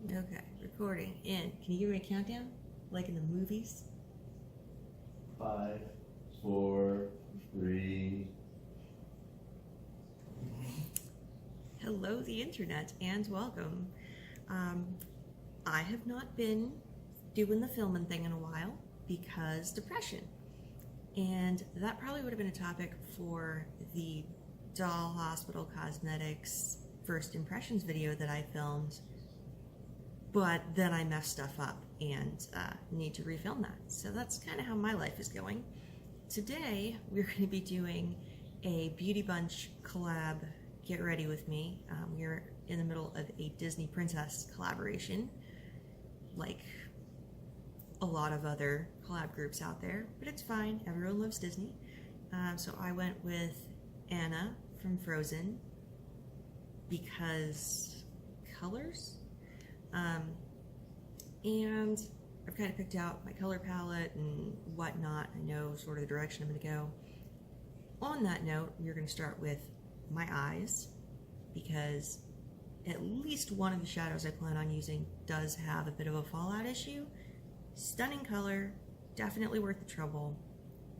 Okay, recording in. Can you give me a countdown? Like in the movies? 5, 4, 3. Hello, the internet, and welcome. I have not been doing the filming thing in a while because depression. And that probably would have been a topic for the Doll Hospital Cosmetics first impressions video that I filmed. But then I messed stuff up and need to refilm that. So that's kind of how my life is going. Today, we're going to be doing a Beauty Bunch collab, Get Ready With Me. We're in the middle of a Disney Princess collaboration, like a lot of other collab groups out there, but it's fine, everyone loves Disney. So I went with Anna from Frozen because colors. And I've kind of picked out my color palette and whatnot. I know sort of the direction I'm going to go. On that note, we're going to start with my eyes because at least one of the shadows I plan on using does have a bit of a fallout issue. Stunning color, definitely worth the trouble,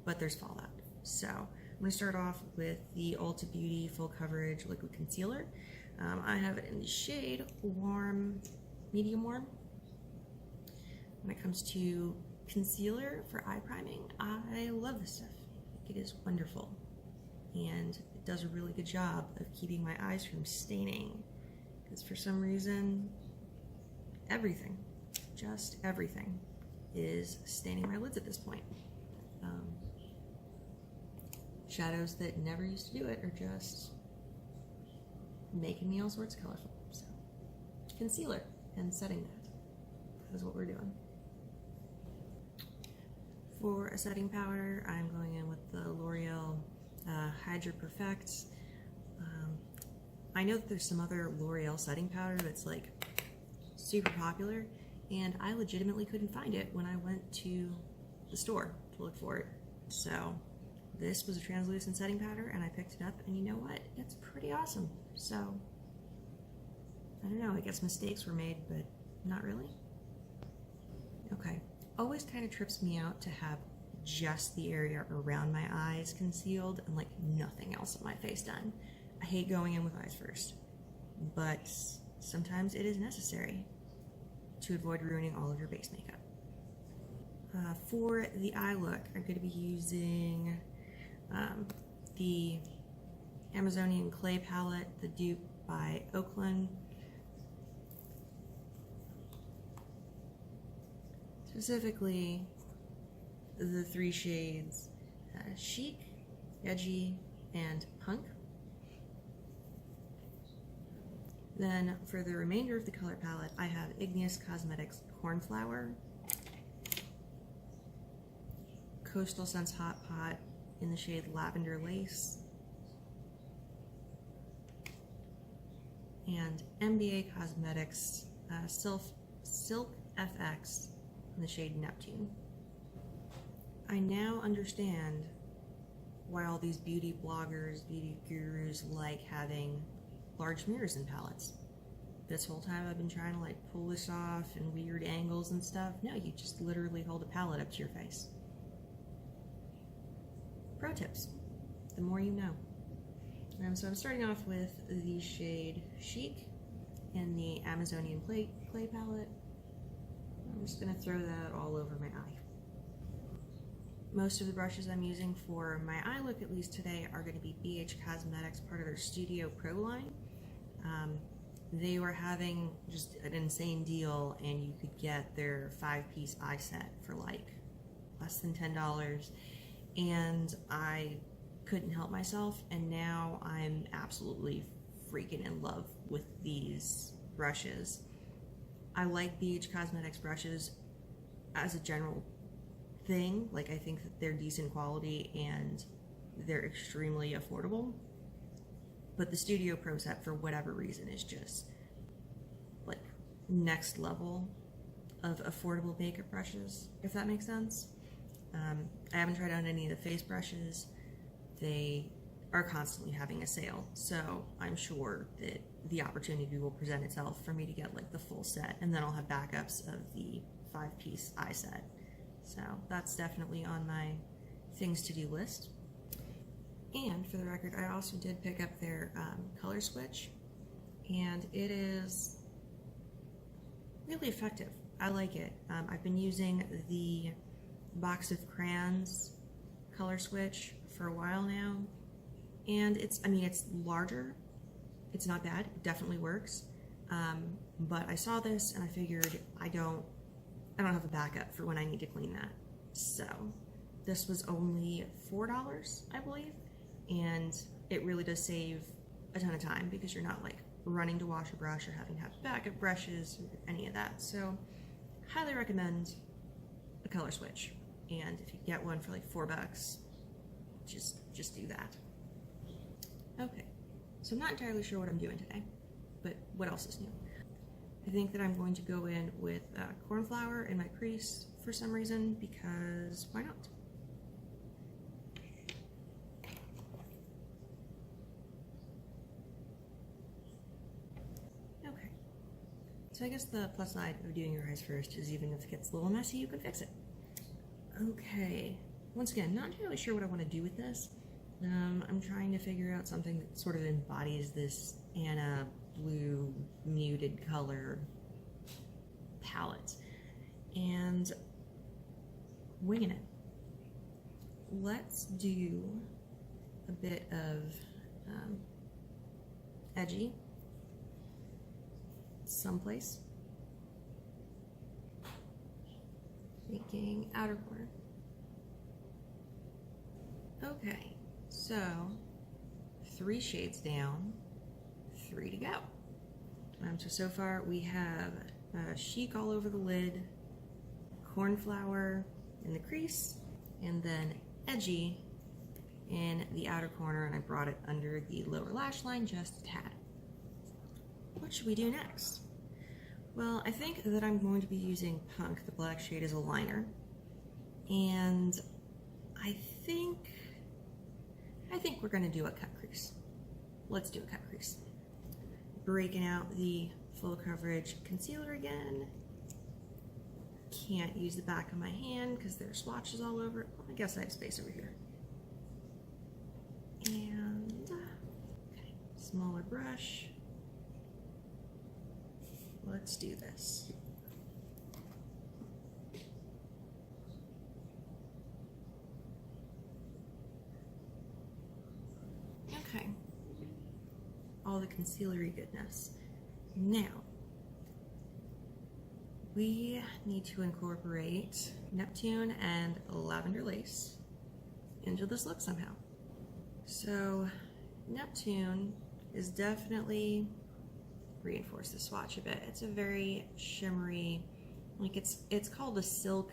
but there's fallout. So I'm going to start off with the Ulta Beauty Full Coverage Liquid Concealer. I have it in the shade Warm, Medium Warm. When it comes to concealer for eye priming, I love this stuff. It is wonderful, and it does a really good job of keeping my eyes from staining, because for some reason, everything, just everything, is staining my lids at this point. Shadows that never used to do it are just making me all sorts of colorful. So, concealer and setting that is what we're doing. For a setting powder, I'm going in with the L'Oreal Hydra Perfect. I know that there's some other L'Oreal setting powder that's like super popular, and I legitimately couldn't find it when I went to the store to look for it. So this was a translucent setting powder, and I picked it up, and you know what? It's pretty awesome. So I don't know, I guess mistakes were made, but not really. Okay, always kind of trips me out to have just the area around my eyes concealed and like nothing else on my face done. I hate going in with eyes first, but sometimes it is necessary to avoid ruining all of your base makeup. For the eye look, I'm going to be using the Amazonian Clay Palette, the dupe by Oakland. Specifically, the three shades Chic, Edgy, and Punk. Then for the remainder of the color palette, I have Igneous Cosmetics Cornflower, Coastal Scents Hot Pot in the shade Lavender Lace, and M.B.A. Cosmetics Silk FX in the shade Neptune. I now understand why all these beauty bloggers, beauty gurus like having large mirrors in palettes. This whole time I've been trying to like pull this off in weird angles and stuff. No, you just literally hold a palette up to your face. Pro tips, the more you know. So I'm starting off with the shade Chic in the Amazonian Clay palette. I'm just going to throw that all over my eye. Most of the brushes I'm using for my eye look, at least today, are going to be BH Cosmetics, part of their Studio Pro line. They were having just an insane deal, and you could get their 5-piece eye set for like less than $10, and I couldn't help myself, and now I'm absolutely freaking in love with these brushes. I like BH Cosmetics brushes as a general thing. Like, I think that they're decent quality and they're extremely affordable. But the Studio Pro set, for whatever reason, is just like next level of affordable makeup brushes, if that makes sense. I haven't tried out any of the face brushes. They are constantly having a sale. So I'm sure that the opportunity will present itself for me to get like the full set, and then I'll have backups of the 5-piece eye set. So that's definitely on my things to do list. And for the record, I also did pick up their color switch, and it is really effective. I like it. I've been using the box of crayons color switch for a while now, and it's larger. It's not bad. It definitely works. But I saw this and I figured I don't have a backup for when I need to clean that. So this was only $4, I believe, and it really does save a ton of time because you're not like running to wash a brush or having to have backup brushes or any of that. So highly recommend a color switch, and if you get one for like $4, just do that. Okay, so I'm not entirely sure what I'm doing today, but what else is new? I think that I'm going to go in with Cornflower in my crease for some reason, because why not? Okay, so I guess the plus side of doing your eyes first is even if it gets a little messy, you can fix it. Okay, once again, not entirely sure what I want to do with this. I'm trying to figure out something that sort of embodies this Anna blue muted color palette, and winging it. Let's do a bit of edgy someplace, making outer corner. Okay, so 3 shades down, 3 to go. So far we have Chic all over the lid, Cornflower in the crease, and then Edgy in the outer corner, and I brought it under the lower lash line just a tad. What should we do next? Well, I think that I'm going to be using Punk, the black shade, as a liner, and I think we're going to do a cut crease. Let's do a cut crease. Breaking out the full coverage concealer again. Can't use the back of my hand because there are swatches all over it. Well, I guess I have space over here. And okay, smaller brush. Let's do this. Okay. All the concealery goodness. Now, we need to incorporate Neptune and Lavender lace into this look somehow. So Neptune is definitely reinforce the swatch a bit. It's a very shimmery, like it's called a silk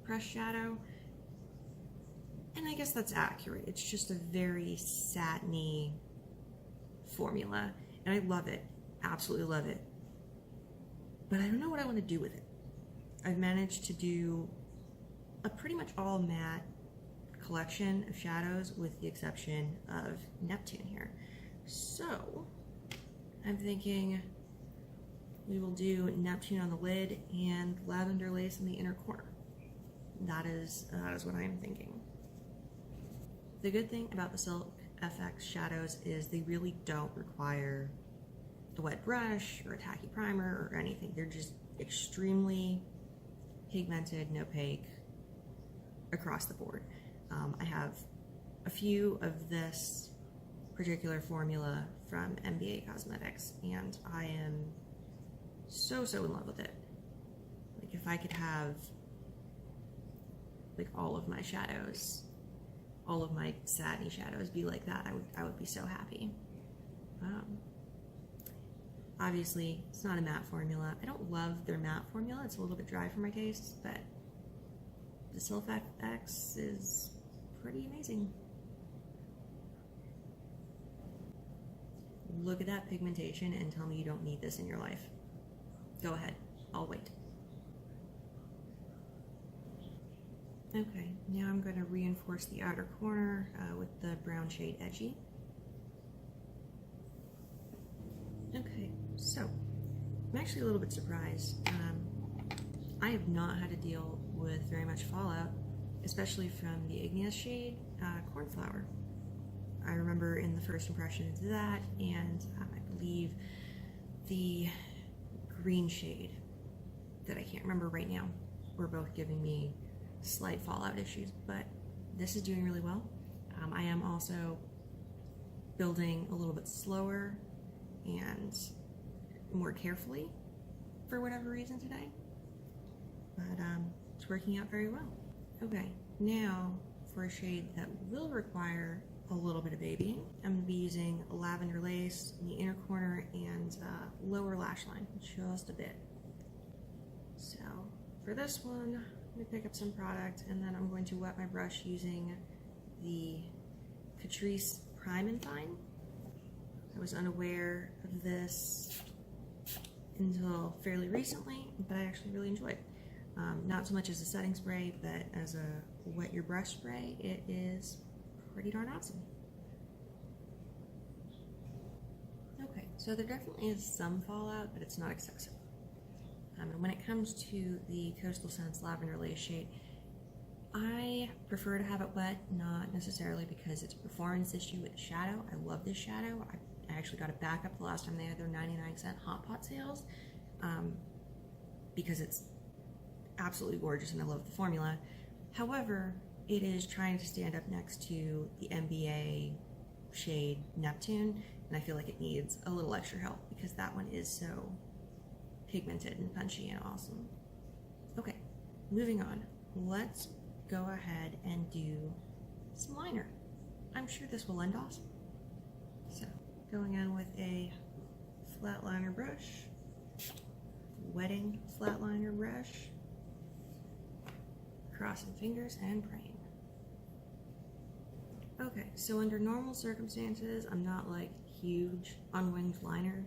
pressed shadow, and I guess that's accurate. It's just a very satiny formula, and I love it, absolutely love it, but I don't know what I want to do with it. I've managed to do a pretty much all matte collection of shadows with the exception of Neptune here. So I'm thinking we will do Neptune on the lid and Lavender lace in the inner corner. That is what I am thinking. The good thing about the Silk FX shadows is they really don't require a wet brush or a tacky primer or anything. They're just extremely pigmented and opaque across the board. I have a few of this particular formula from M.B.A. Cosmetics, and I am so in love with it. Like, if I could have like all of my shadows, all of my satiny shadows be like that, I would be so happy. Obviously, it's not a matte formula. I don't love their matte formula. It's a little bit dry for my taste, but the Silk FX is pretty amazing. Look at that pigmentation and tell me you don't need this in your life. Go ahead, I'll wait. Okay, now I'm going to reinforce the outer corner with the brown shade Edgy. Okay, so I'm actually a little bit surprised. I have not had to deal with very much fallout, especially from the Igneous shade, Cornflower. I remember in the first impressions of that, and I believe the green shade that I can't remember right now were both giving me slight fallout issues, but this is doing really well. I am also building a little bit slower and more carefully for whatever reason today, but it's working out very well. Okay, now for a shade that will require a little bit of babying, I'm going to be using Lavender lace in the inner corner and lower lash line, just a bit. So for this one, I'm going to pick up some product, and then I'm going to wet my brush using the Catrice Prime and Fine. I was unaware of this until fairly recently, but I actually really enjoy it. Not so much as a setting spray, but as a wet your brush spray, it is pretty darn awesome. Okay, so there definitely is some fallout, but it's not excessive. And when it comes to the Coastal Scents Lavender Lace shade, I prefer to have it wet, not necessarily because it's a performance issue with the shadow. I love this shadow. I actually got it back up the last time they had their 99-cent Hot Pot sales because it's absolutely gorgeous and I love the formula. However, it is trying to stand up next to the M.B.A. shade Neptune, and I feel like it needs a little extra help because that one is so pigmented and punchy and awesome. Okay, moving on. Let's go ahead and do some liner. I'm sure this will end awesome. So, going in with a flat liner brush, wetting flat liner brush, crossing fingers and praying. Okay, so under normal circumstances, I'm not like huge on winged liner.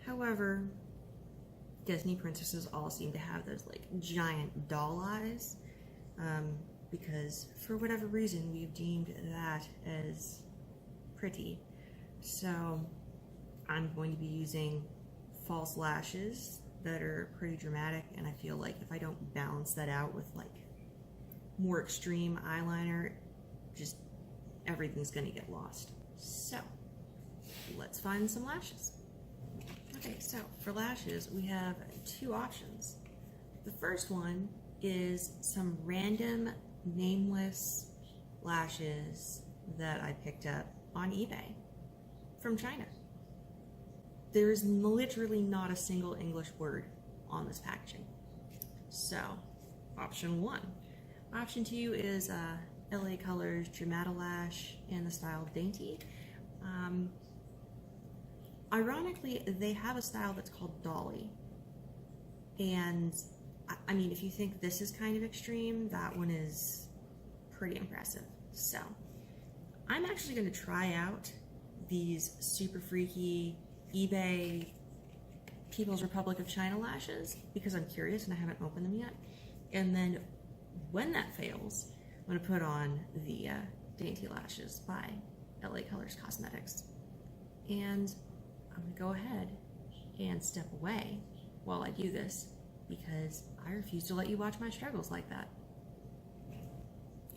However, Disney princesses all seem to have those like giant doll eyes because for whatever reason we've deemed that as pretty. So I'm going to be using false lashes that are pretty dramatic, and I feel like if I don't balance that out with like more extreme eyeliner, just everything's gonna get lost. So let's find some lashes. Okay, so for lashes, we have two options. The first one is some random nameless lashes that I picked up on eBay from China. There is literally not a single English word on this packaging. So, option one. Option two is LA Colors Dramatalash in the style Dainty. Ironically, they have a style that's called Dolly. And, I mean, if you think this is kind of extreme, that one is pretty impressive. So, I'm actually going to try out these super freaky eBay People's Republic of China lashes because I'm curious and I haven't opened them yet. And then when that fails, I'm going to put on the Dainty Lashes by LA Colors Cosmetics. And I'm going to go ahead and step away while I do this because I refuse to let you watch my struggles like that.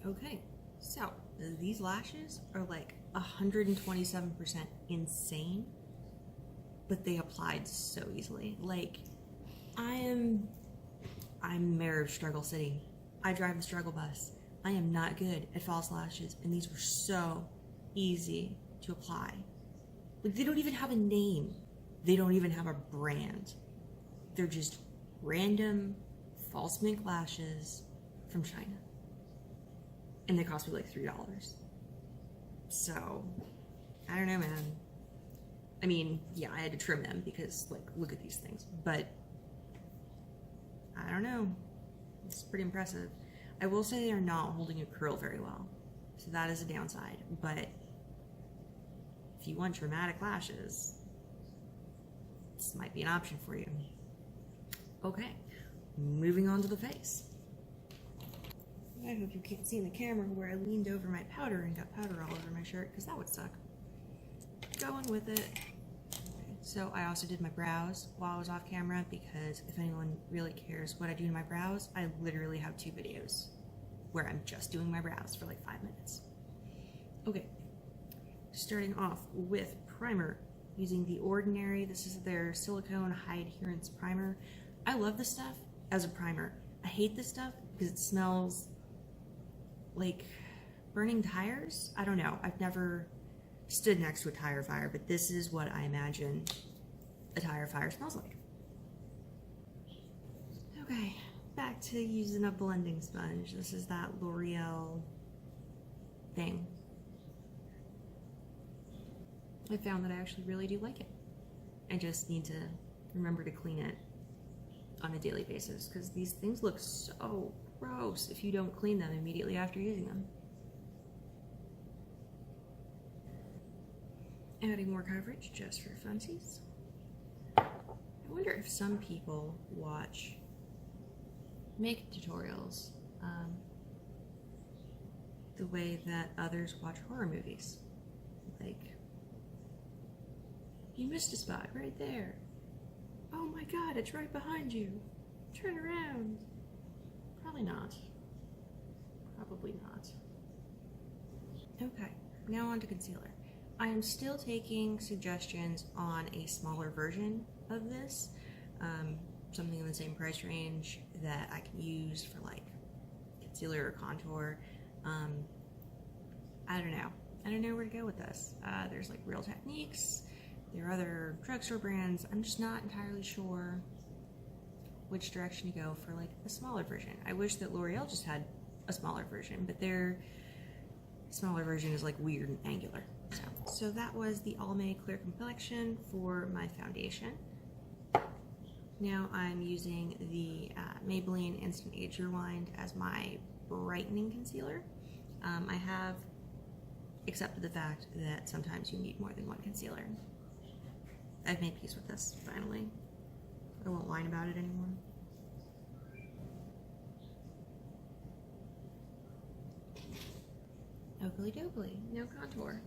Okay, so these lashes are like 127% insane, but they applied so easily. Like, I'm mayor of Struggle City. I drive the struggle bus. I am not good at false lashes, and these were so easy to apply. Like, they don't even have a name. They don't even have a brand. They're just random false mink lashes from China. And they cost me like $3. So, I don't know, man. I mean, yeah, I had to trim them because, like, look at these things. But, I don't know. It's pretty impressive. I will say they are not holding a curl very well. So that is a downside. But if you want dramatic lashes, this might be an option for you. Okay, moving on to the face. I hope you can't see in the camera where I leaned over my powder and got powder all over my shirt, because that would suck. Going with it. So I also did my brows while I was off camera, because if anyone really cares what I do to my brows, I literally have 2 videos where I'm just doing my brows for like 5 minutes. Okay, starting off with primer, using the Ordinary. This is their silicone high adherence primer. I love this stuff as a primer. I hate this stuff because it smells like burning tires. I don't know. I've never stood next to a tire fire, but this is what I imagine a tire fire smells like. Okay, back to using a blending sponge. This is that L'Oreal thing. I found that I actually really do like it. I just need to remember to clean it on a daily basis, because these things look so gross if you don't clean them immediately after using them. Adding more coverage just for funsies. I wonder if some people watch makeup tutorials the way that others watch horror movies. Like, you missed a spot right there. Oh my god, it's right behind you. Turn around. Probably not. Probably not. Okay, now on to concealer. I am still taking suggestions on a smaller version of this. Something in the same price range that I can use for like concealer or contour. I don't know. I don't know where to go with this. There's like Real Techniques. There are other drugstore brands. I'm just not entirely sure which direction to go for like a smaller version. I wish that L'Oreal just had a smaller version, but their smaller version is like weird and angular. So that was the Almay Clear Complexion for my foundation. Now I'm using the Maybelline Instant Age Rewind as my brightening concealer. I have accepted the fact that sometimes you need more than one concealer. I've made peace with this, finally. I won't whine about it anymore. Oakley dokley, no contour.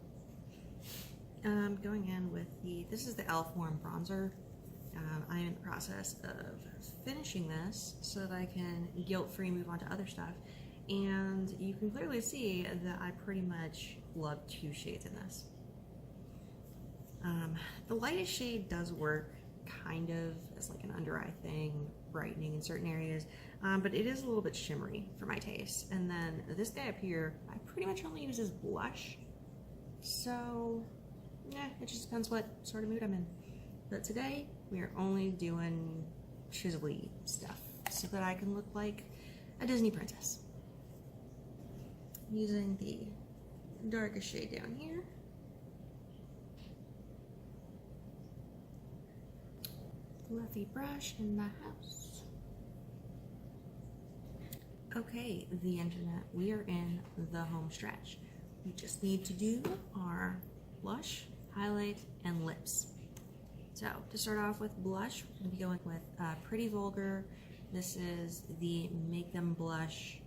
Going in with this is the e.l.f. Warm Bronzer. I am in the process of finishing this so that I can guilt-free move on to other stuff. And you can clearly see that I pretty much love 2 shades in this. The lightest shade does work kind of as like an under eye thing, brightening in certain areas, but it is a little bit shimmery for my taste. And then this guy up here, I pretty much only use as blush. So, yeah, it just depends what sort of mood I'm in. But today, we are only doing chiselly stuff so that I can look like a Disney princess. Using the darkest shade down here. Fluffy brush in the house. Okay, the internet, we are in the home stretch. We just need to do our blush, highlight, and lips. So to start off with blush, we're going to be going with Pretty Vulgar. This is the Make Them Blush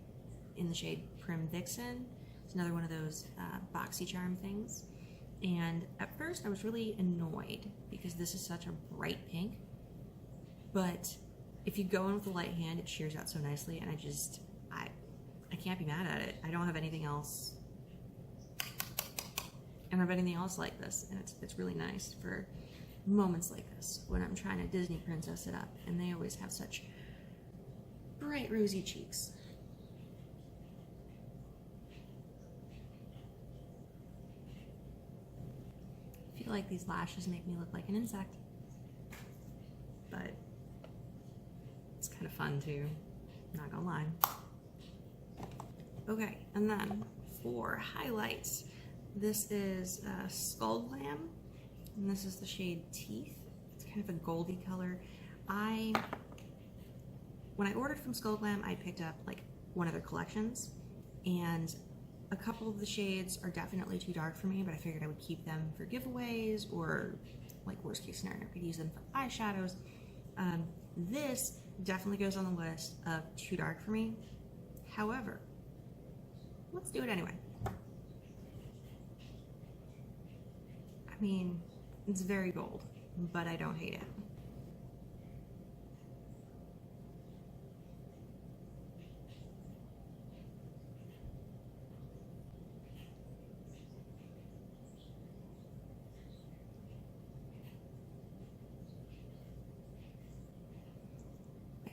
in the shade Prim Vixen. It's another one of those boxy charm things. And at first I was really annoyed because this is such a bright pink. But if you go in with a light hand, it shears out so nicely, and I can't be mad at it. I don't have anything else. I don't have anything else like this, and it's really nice for moments like this when I'm trying to Disney princess it up, and they always have such bright rosy cheeks. I feel like these lashes make me look like an insect, but it's kind of fun too, not gonna lie. Okay, and then for highlights, this is Skull Glam, and this is the shade Teeth. It's kind of a goldy color. When I ordered from Skull Glam, I picked up like one of their collections, and a couple of the shades are definitely too dark for me, but I figured I would keep them for giveaways, or like worst case scenario, I could use them for eyeshadows. This definitely goes on the list of too dark for me. However, let's do it anyway. I mean, it's very bold, but I don't hate it.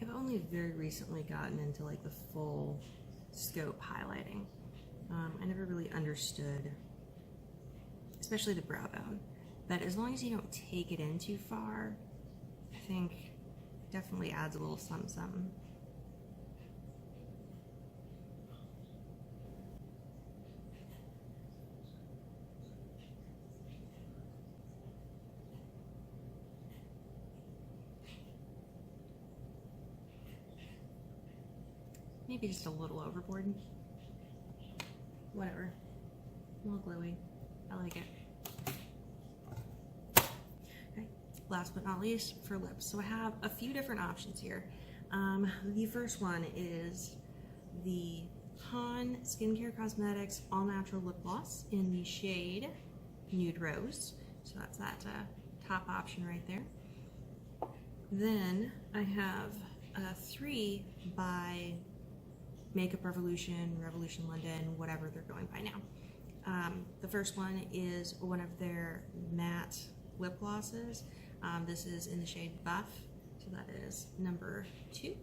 I've only very recently gotten into like the full scope highlighting. I never really understood, especially the brow bone, but as long as you don't take it in too far, I think definitely adds a little something something. Maybe just a little overboard. Whatever. A little glowy. I like it. Okay. Last but not least, for lips. So I have a few different options here. The first one is the Han Skincare Cosmetics All Natural Lip Gloss in the shade Nude Rose. So that's that top option right there. Then I have 3 by Makeup Revolution, Revolution London, whatever they're going by now. The first one is one of their matte lip glosses. This is in the shade Buff, so that is number 2.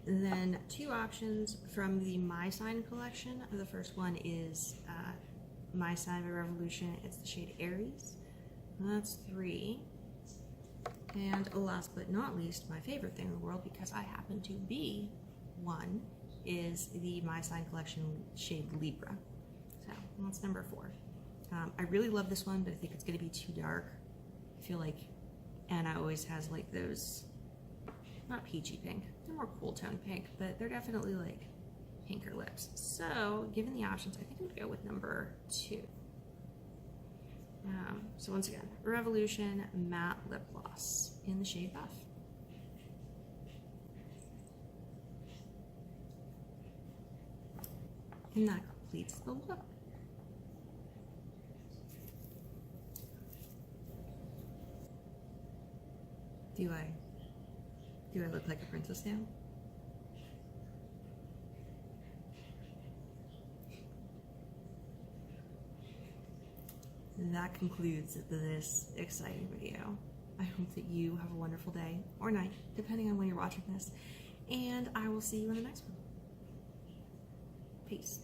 And then 2 options from the My Sign collection. The first one is My Sign by Revolution. It's the shade Aries. That's 3. And last but not least, my favorite thing in the world, because I happen to be one, is the My Sign collection shade Libra. So that's number 4. I really love this one, but I think it's going to be too dark. I feel like Anna always has like those, not peachy pink, they're more cool tone pink, but they're definitely like pinker lips. So given the options, I think I'm going to go with number 2. So once again, Revolution Matte Lip Gloss in the shade Buff. And that completes the look. Do I look like a princess now? And that concludes this exciting video. I hope that you have a wonderful day or night, depending on when you're watching this, and I will see you in the next one. Peace.